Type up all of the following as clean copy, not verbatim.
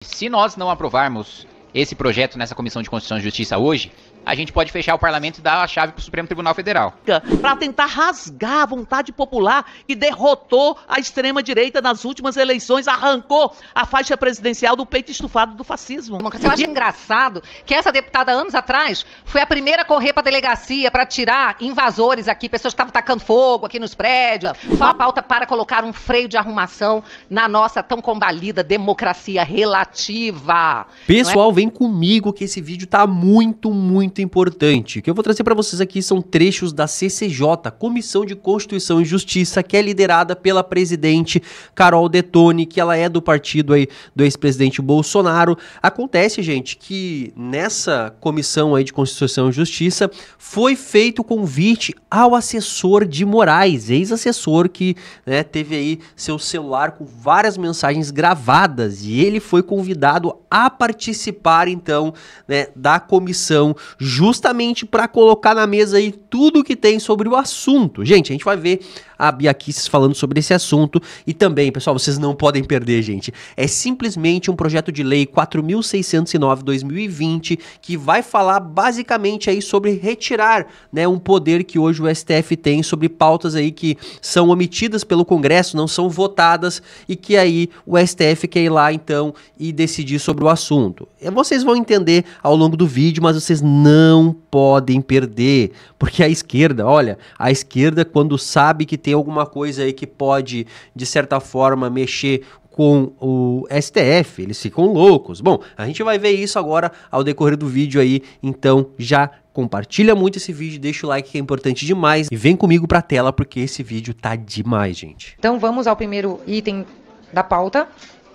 Se nós não aprovarmos esse projeto nessa Comissão de Constituição e Justiça hoje, a gente pode fechar o parlamento e dar a chave para o Supremo Tribunal Federal. Para tentar rasgar a vontade popular que derrotou a extrema-direita nas últimas eleições, arrancou a faixa presidencial do peito estufado do fascismo. Eu acho engraçado que essa deputada, anos atrás, foi a primeira a correr para a delegacia para tirar invasores aqui, pessoas que estavam tacando fogo aqui nos prédios. Foi uma pauta para colocar um freio de arrumação na nossa tão combalida democracia relativa. Pessoal, vem comigo que esse vídeo tá muito importante. O que eu vou trazer para vocês aqui são trechos da CCJ, Comissão de Constituição e Justiça, que é liderada pela presidente Carol Detoni, que ela é do partido aí do ex-presidente Bolsonaro. Acontece, gente, que nessa Comissão aí de Constituição e Justiça foi feito o convite ao assessor de Moraes, ex-assessor que, né, teve aí seu celular com várias mensagens gravadas, e ele foi convidado a participar então, né, da comissão, justamente para colocar na mesa aí tudo que tem sobre o assunto. Gente, a gente vai ver a Bia Kicis falando sobre esse assunto e também, pessoal, vocês não podem perder, gente. É simplesmente um projeto de lei 4.609/2020 que vai falar basicamente aí sobre retirar, né, um poder que hoje o STF tem sobre pautas aí que são omitidas pelo Congresso, não são votadas e que aí o STF quer ir lá então e decidir sobre o assunto. Vocês vão entender ao longo do vídeo, mas vocês não podem perder, porque a esquerda, olha, a esquerda quando sabe que tem alguma coisa aí que pode, de certa forma, mexer com o STF, eles ficam loucos. Bom, a gente vai ver isso agora ao decorrer do vídeo aí, então já compartilha muito esse vídeo, deixa o like que é importante demais e vem comigo pra tela porque esse vídeo tá demais, gente. Então vamos ao primeiro item da pauta,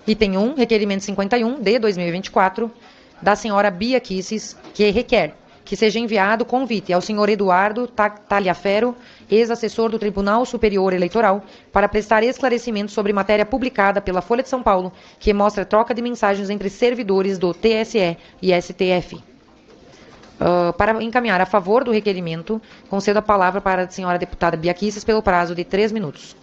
item 1, requerimento 51 de 2024, da senhora Bia Kicis, que requer que seja enviado convite ao senhor Eduardo Taliaferro, ex-assessor do Tribunal Superior Eleitoral, para prestar esclarecimentos sobre matéria publicada pela Folha de São Paulo, que mostra troca de mensagens entre servidores do TSE e STF. Para encaminhar a favor do requerimento, concedo a palavra para a senhora deputada Bia Kicis pelo prazo de 3 minutos.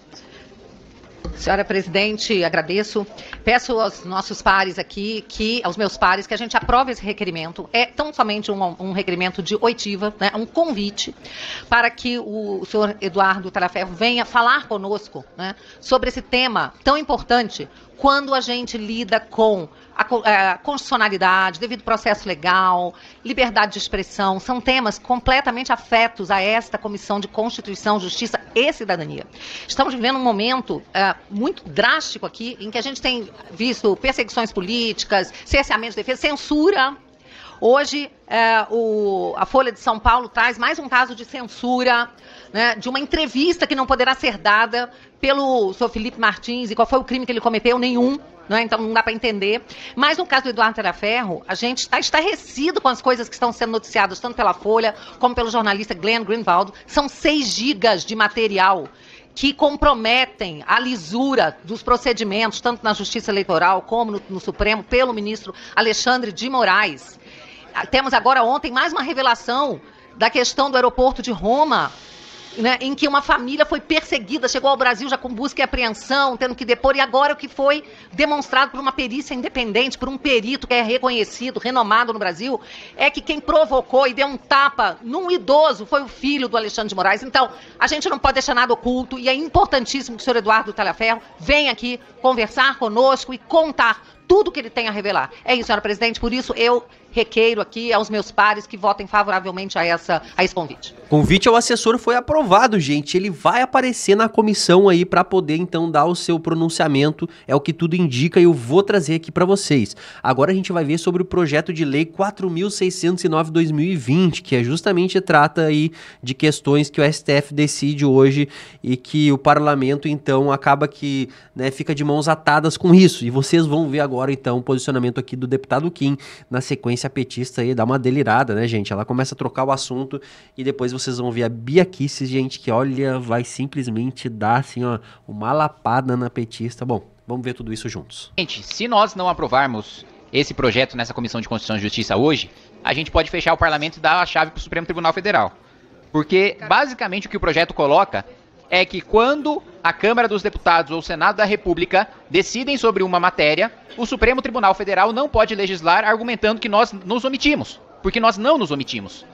Senhora presidente, agradeço. Peço aos nossos pares aqui, aos meus pares, que a gente aprove esse requerimento. É tão somente um requerimento de oitiva, né, um convite para que o senhor Eduardo Taliaferro venha falar conosco, né, sobre esse tema tão importante quando a gente lida com a constitucionalidade, devido processo legal, liberdade de expressão, são temas completamente afetos a esta Comissão de Constituição, Justiça e Cidadania. Estamos vivendo um momento muito drástico aqui, em que a gente tem visto perseguições políticas, cerceamento de defesa, censura. Hoje, a Folha de São Paulo traz mais um caso de censura, né, de uma entrevista que não poderá ser dada pelo senhor Felipe Martins. E qual foi o crime que ele cometeu? Nenhum. Né? Então não dá para entender. Mas no caso do Eduardo Taliaferro, a gente está estarrecido com as coisas que estão sendo noticiadas, tanto pela Folha como pelo jornalista Glenn Greenwald. São 6 gigas de material que comprometem a lisura dos procedimentos, tanto na Justiça Eleitoral como no Supremo, pelo ministro Alexandre de Moraes. Temos agora ontem mais uma revelação da questão do aeroporto de Roma, né, em que uma família foi perseguida, chegou ao Brasil já com busca e apreensão, tendo que depor, e agora o que foi demonstrado por uma perícia independente, por um perito que é reconhecido, renomado no Brasil, é que quem provocou e deu um tapa num idoso foi o filho do Alexandre de Moraes. Então, a gente não pode deixar nada oculto, e é importantíssimo que o senhor Eduardo Taliaferro venha aqui conversar conosco e contar tudo que ele tem a revelar. É isso, senhora presidente, por isso eu requeiro aqui aos meus pares que votem favoravelmente a esse convite. Convite ao assessor foi aprovado, gente. Ele vai aparecer na comissão aí para poder então dar o seu pronunciamento. É o que tudo indica e eu vou trazer aqui para vocês. Agora a gente vai ver sobre o projeto de lei 4.609/2020, que é justamente trata aí de questões que o STF decide hoje e que o parlamento então acaba que, né, fica de mãos atadas com isso. E vocês vão ver agora então o posicionamento aqui do deputado Kim na sequência. A petista aí dá uma delirada, né, gente? Ela começa a trocar o assunto e depois vocês vão ver a Bia Kicis, gente, que olha, vai simplesmente dar assim, ó, uma lapada na petista. Bom, vamos ver tudo isso juntos. Gente, se nós não aprovarmos esse projeto nessa Comissão de Constituição e Justiça hoje, a gente pode fechar o parlamento e dar a chave para o Supremo Tribunal Federal. Porque, basicamente, o que o projeto coloca é que quando a Câmara dos Deputados ou o Senado da República decidem sobre uma matéria, o Supremo Tribunal Federal não pode legislar argumentando que nós nos omitimos, porque nós não nos omitimos.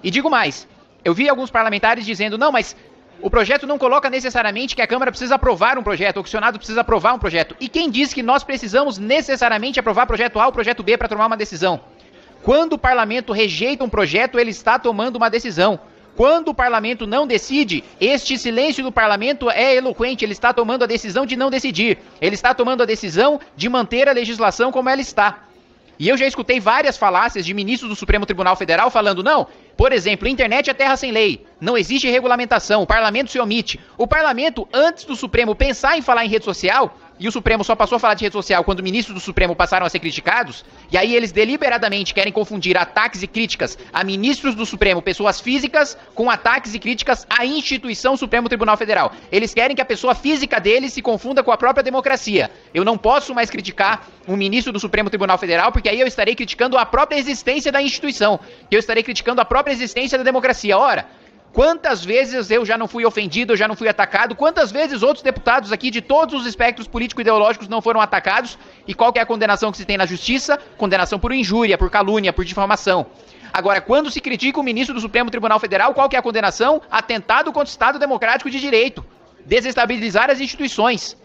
E digo mais, eu vi alguns parlamentares dizendo, não, mas o projeto não coloca necessariamente que a Câmara precisa aprovar um projeto, ou que o Senado precisa aprovar um projeto. E quem diz que nós precisamos necessariamente aprovar projeto A ou projeto B para tomar uma decisão? Quando o parlamento rejeita um projeto, ele está tomando uma decisão. Quando o parlamento não decide, este silêncio do parlamento é eloquente, ele está tomando a decisão de não decidir. Ele está tomando a decisão de manter a legislação como ela está. E eu já escutei várias falácias de ministros do Supremo Tribunal Federal falando, não, por exemplo, internet é terra sem lei, não existe regulamentação, o parlamento se omite. O parlamento, antes do Supremo pensar em falar em rede social, e o Supremo só passou a falar de rede social quando ministros do Supremo passaram a ser criticados, e aí eles deliberadamente querem confundir ataques e críticas a ministros do Supremo, pessoas físicas, com ataques e críticas à instituição Supremo Tribunal Federal. Eles querem que a pessoa física deles se confunda com a própria democracia. Eu não posso mais criticar um ministro do Supremo Tribunal Federal, porque aí eu estarei criticando a própria existência da instituição, eu estarei criticando a própria existência da democracia. Ora, quantas vezes eu já não fui ofendido, eu já não fui atacado, quantas vezes outros deputados aqui de todos os espectros político-ideológicos não foram atacados, e qual que é a condenação que se tem na justiça? Condenação por injúria, por calúnia, por difamação. Agora, quando se critica o ministro do Supremo Tribunal Federal, qual que é a condenação? Atentado contra o Estado Democrático de Direito, desestabilizar as instituições.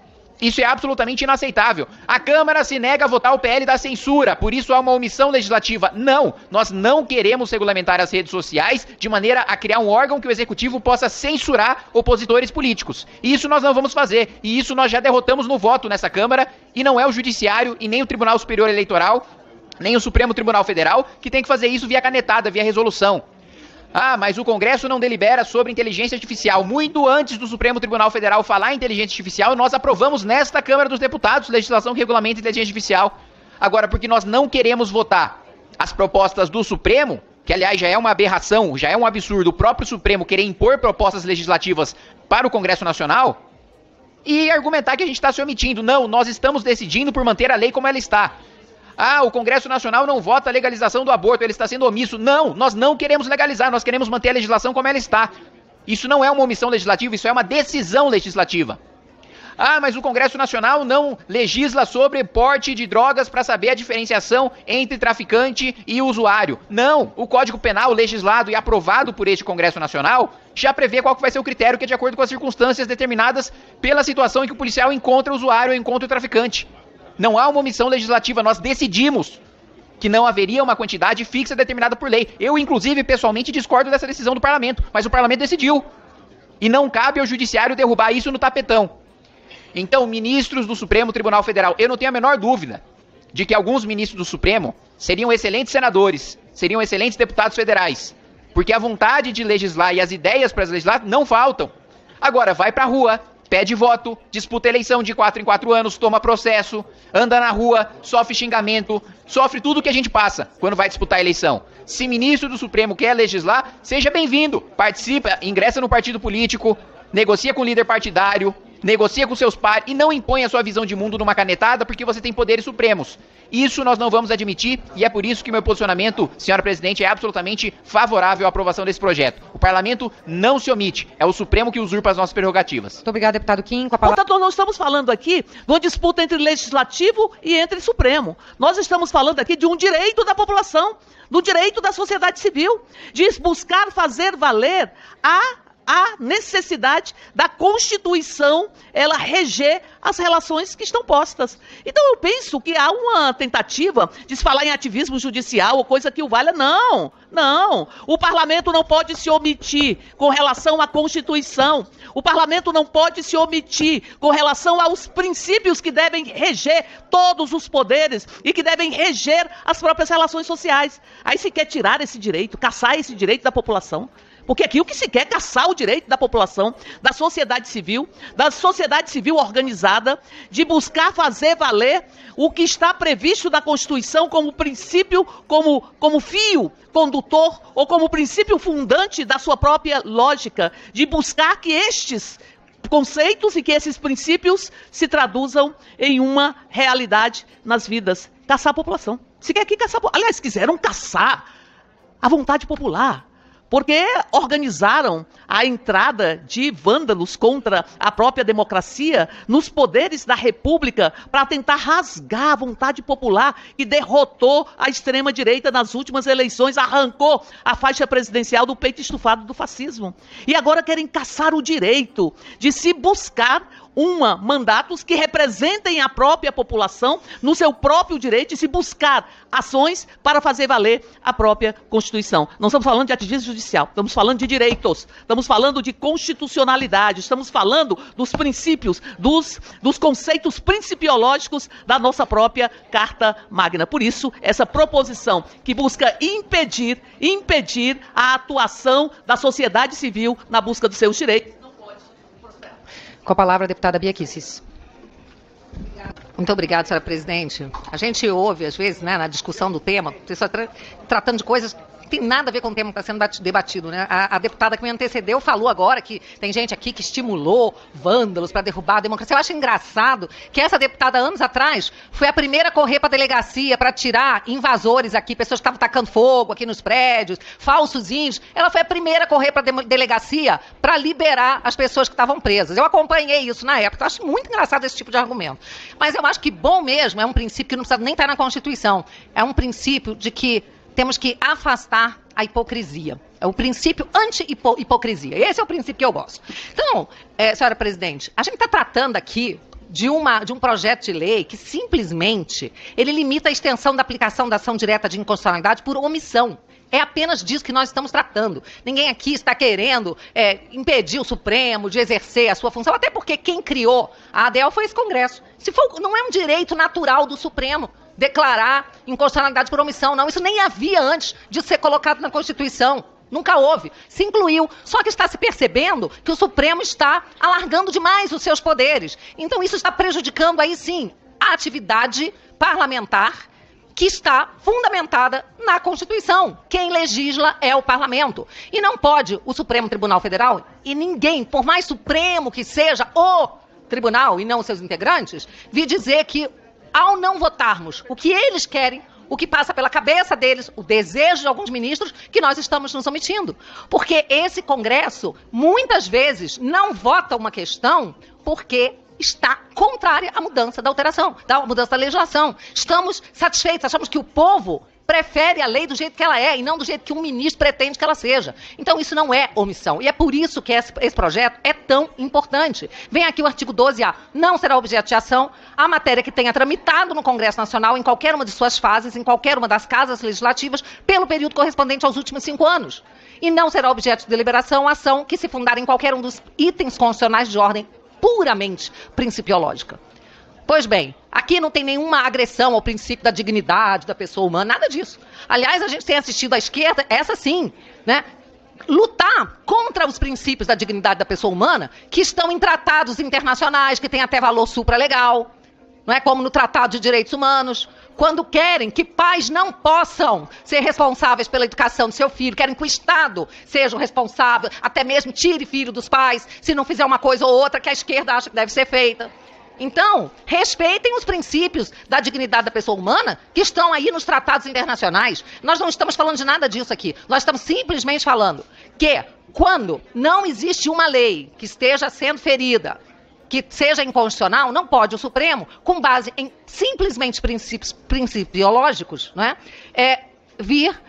Isso é absolutamente inaceitável. A Câmara se nega a votar o PL da censura, por isso há uma omissão legislativa. Não, nós não queremos regulamentar as redes sociais de maneira a criar um órgão que o Executivo possa censurar opositores políticos. E isso nós não vamos fazer, e isso nós já derrotamos no voto nessa Câmara, e não é o Judiciário e nem o Tribunal Superior Eleitoral, nem o Supremo Tribunal Federal, que tem que fazer isso via canetada, via resolução. Ah, mas o Congresso não delibera sobre inteligência artificial. Muito antes do Supremo Tribunal Federal falar em inteligência artificial, nós aprovamos nesta Câmara dos Deputados legislação que regulamenta a inteligência artificial. Agora, porque nós não queremos votar as propostas do Supremo, que aliás já é uma aberração, já é um absurdo o próprio Supremo querer impor propostas legislativas para o Congresso Nacional, e argumentar que a gente está se omitindo. Não, nós estamos decidindo por manter a lei como ela está. Ah, o Congresso Nacional não vota a legalização do aborto, ele está sendo omisso. Não, nós não queremos legalizar, nós queremos manter a legislação como ela está. Isso não é uma omissão legislativa, isso é uma decisão legislativa. Ah, mas o Congresso Nacional não legisla sobre porte de drogas para saber a diferenciação entre traficante e usuário. Não, o Código Penal legislado e aprovado por este Congresso Nacional já prevê qual que vai ser o critério, que é de acordo com as circunstâncias determinadas pela situação em que o policial encontra o usuário ou encontra o traficante. Não há uma omissão legislativa, nós decidimos que não haveria uma quantidade fixa determinada por lei. Eu, inclusive, pessoalmente discordo dessa decisão do Parlamento, mas o Parlamento decidiu. E não cabe ao Judiciário derrubar isso no tapetão. Então, ministros do Supremo Tribunal Federal, eu não tenho a menor dúvida de que alguns ministros do Supremo seriam excelentes senadores, seriam excelentes deputados federais, porque a vontade de legislar e as ideias para legislar não faltam. Agora, vai pra rua, pede voto, disputa eleição de 4 em 4 anos, toma processo, anda na rua, sofre xingamento, sofre tudo que a gente passa quando vai disputar a eleição. Se ministro do Supremo quer legislar, seja bem-vindo, participa, ingressa no partido político, negocia com o líder partidário, negocia com seus pares e não impõe a sua visão de mundo numa canetada porque você tem poderes supremos. Isso nós não vamos admitir e é por isso que meu posicionamento, senhora presidente, é absolutamente favorável à aprovação desse projeto. O parlamento não se omite, é o Supremo que usurpa as nossas prerrogativas. Muito obrigada, deputado Kim. Com a palavra... Portanto, nós estamos falando aqui de uma disputa entre Legislativo e entre Supremo. Nós estamos falando aqui de um direito da população, do direito da sociedade civil, de buscar fazer valer a necessidade da Constituição, ela reger as relações que estão postas. Então eu penso que há uma tentativa de se falar em ativismo judicial ou coisa que o valha. Não, não. O parlamento não pode se omitir com relação à Constituição. O parlamento não pode se omitir com relação aos princípios que devem reger todos os poderes e que devem reger as próprias relações sociais. Aí se quer tirar esse direito, caçar esse direito da população. Porque aqui o que se quer é caçar o direito da população, da sociedade civil organizada, de buscar fazer valer o que está previsto na Constituição como princípio, como fio condutor ou como princípio fundante da sua própria lógica, de buscar que estes conceitos e que esses princípios se traduzam em uma realidade nas vidas. Caçar a população. Se quer aqui caçar, aliás, quiseram caçar a vontade popular. porque organizaram a entrada de vândalos contra a própria democracia nos poderes da República para tentar rasgar a vontade popular que derrotou a extrema-direita nas últimas eleições, arrancou a faixa presidencial do peito estufado do fascismo. E agora querem caçar o direito de se buscar mandatos que representem a própria população no seu próprio direito e se buscar ações para fazer valer a própria Constituição. Não estamos falando de ativismo judicial, estamos falando de direitos, estamos falando de constitucionalidade, estamos falando dos princípios, dos conceitos principiológicos da nossa própria Carta Magna. Por isso, essa proposição que busca impedir a atuação da sociedade civil na busca dos seus direitos. Com a palavra, a deputada Bia Kicis. Muito obrigada, senhora presidente. A gente ouve, às vezes, né, na discussão do tema, pessoas tratando de coisas que tem nada a ver com o tema que está sendo debatido, né? A deputada que me antecedeu falou agora que tem gente aqui que estimulou vândalos para derrubar a democracia. Eu acho engraçado que essa deputada, anos atrás, foi a primeira a correr para a delegacia para tirar invasores aqui, pessoas que estavam tacando fogo aqui nos prédios, falsos índios. Ela foi a primeira a correr para a delegacia para liberar as pessoas que estavam presas. Eu acompanhei isso na época. Eu acho muito engraçado esse tipo de argumento. Mas eu acho que bom mesmo é um princípio que não precisa nem estar na Constituição. É um princípio de que temos que afastar a hipocrisia. É o princípio anti-hipocrisia. Esse é o princípio que eu gosto. Então, senhora presidente, a gente está tratando aqui de um projeto de lei que simplesmente ele limita a extensão da aplicação da ação direta de inconstitucionalidade por omissão. É apenas disso que nós estamos tratando. Ninguém aqui está querendo impedir o Supremo de exercer a sua função, até porque quem criou a ADL foi esse Congresso. Não é um direito natural do Supremo declarar inconstitucionalidade por omissão, não. Isso nem havia antes de ser colocado na Constituição. Nunca houve. Se incluiu. Só que está se percebendo que o Supremo está alargando demais os seus poderes. Então isso está prejudicando, aí sim, a atividade parlamentar que está fundamentada na Constituição. Quem legisla é o Parlamento. E não pode o Supremo Tribunal Federal e ninguém, por mais supremo que seja o tribunal e não seus integrantes, vir dizer que ao não votarmos o que eles querem, o que passa pela cabeça deles, o desejo de alguns ministros, que nós estamos nos omitindo. Porque esse Congresso, muitas vezes, não vota uma questão porque está contrária à mudança da alteração, da mudança da legislação. Estamos satisfeitos, achamos que o povo prefere a lei do jeito que ela é e não do jeito que um ministro pretende que ela seja. Então isso não é omissão. E é por isso que esse projeto é tão importante. Vem aqui o artigo 12A. Não será objeto de ação a matéria que tenha tramitado no Congresso Nacional em qualquer uma de suas fases, em qualquer uma das casas legislativas, pelo período correspondente aos últimos 5 anos. E não será objeto de deliberação a ação que se fundar em qualquer um dos itens constitucionais de ordem puramente principiológica. Pois bem, aqui não tem nenhuma agressão ao princípio da dignidade da pessoa humana, nada disso. Aliás, a gente tem assistido à esquerda, essa sim, né, lutar contra os princípios da dignidade da pessoa humana que estão em tratados internacionais, que têm até valor supralegal, não é, como no Tratado de Direitos Humanos, quando querem que pais não possam ser responsáveis pela educação do seu filho, querem que o Estado seja o responsável, até mesmo tire filho dos pais, se não fizer uma coisa ou outra que a esquerda acha que deve ser feita. Então, respeitem os princípios da dignidade da pessoa humana que estão aí nos tratados internacionais. Nós não estamos falando de nada disso aqui. Nós estamos simplesmente falando que quando não existe uma lei que esteja sendo ferida, que seja inconstitucional, não pode o Supremo, com base em simplesmente princípios principiológicos, não é? Vir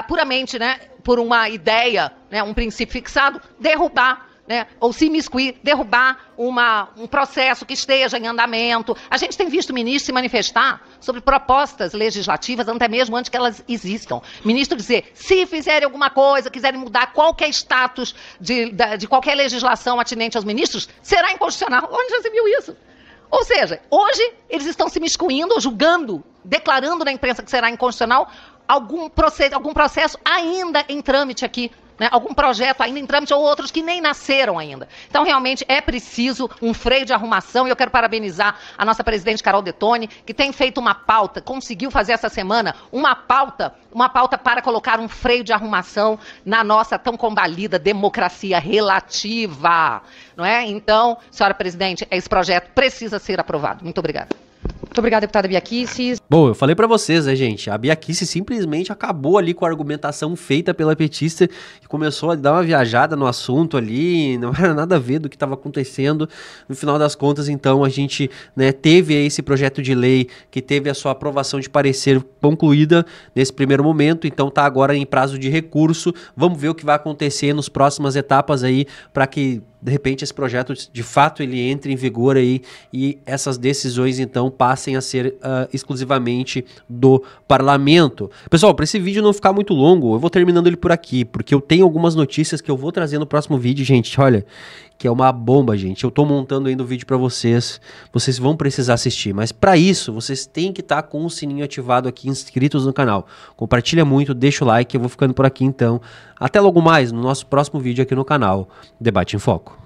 puramente, né, por uma ideia, né, um princípio fixado, derrubar, né, ou se imiscuir, derrubar um processo que esteja em andamento. A gente tem visto ministros se manifestar sobre propostas legislativas, até mesmo antes que elas existam. Ministro dizer, se fizerem alguma coisa, quiserem mudar qualquer status de qualquer legislação atinente aos ministros, será inconstitucional. Onde já se viu isso? Ou seja, hoje eles estão se miscuindo, julgando, declarando na imprensa que será inconstitucional algum processo ainda em trâmite aqui, né, algum projeto ainda em trâmite ou outros que nem nasceram ainda. Então, realmente, é preciso um freio de arrumação e eu quero parabenizar a nossa presidente Carol Detoni, que tem feito uma pauta, conseguiu fazer essa semana uma pauta para colocar um freio de arrumação na nossa tão combalida democracia relativa, não é? Então, senhora presidente, esse projeto precisa ser aprovado. Muito obrigada. Muito obrigada, deputada Bia Kicis. Bom, eu falei pra vocês, né, gente? A Bia Kicis simplesmente acabou ali com a argumentação feita pela petista e começou a dar uma viajada no assunto ali, não era nada a ver do que estava acontecendo. No final das contas, então, a gente, né, teve esse projeto de lei que teve a sua aprovação de parecer concluída nesse primeiro momento, então tá agora em prazo de recurso. Vamos ver o que vai acontecer nas próximas etapas aí para que de repente esse projeto de fato ele entre em vigor aí e essas decisões então passem a ser exclusivamente do parlamento. Pessoal, para esse vídeo não ficar muito longo, eu vou terminando ele por aqui, porque eu tenho algumas notícias que eu vou trazer no próximo vídeo, gente, olha, que é uma bomba, gente. Eu tô montando ainda o vídeo para vocês vão precisar assistir, mas para isso, vocês têm que estar com o sininho ativado aqui, inscritos no canal. Compartilha muito, deixa o like, eu vou ficando por aqui então. Até logo mais no nosso próximo vídeo aqui no canal Debate em Foco.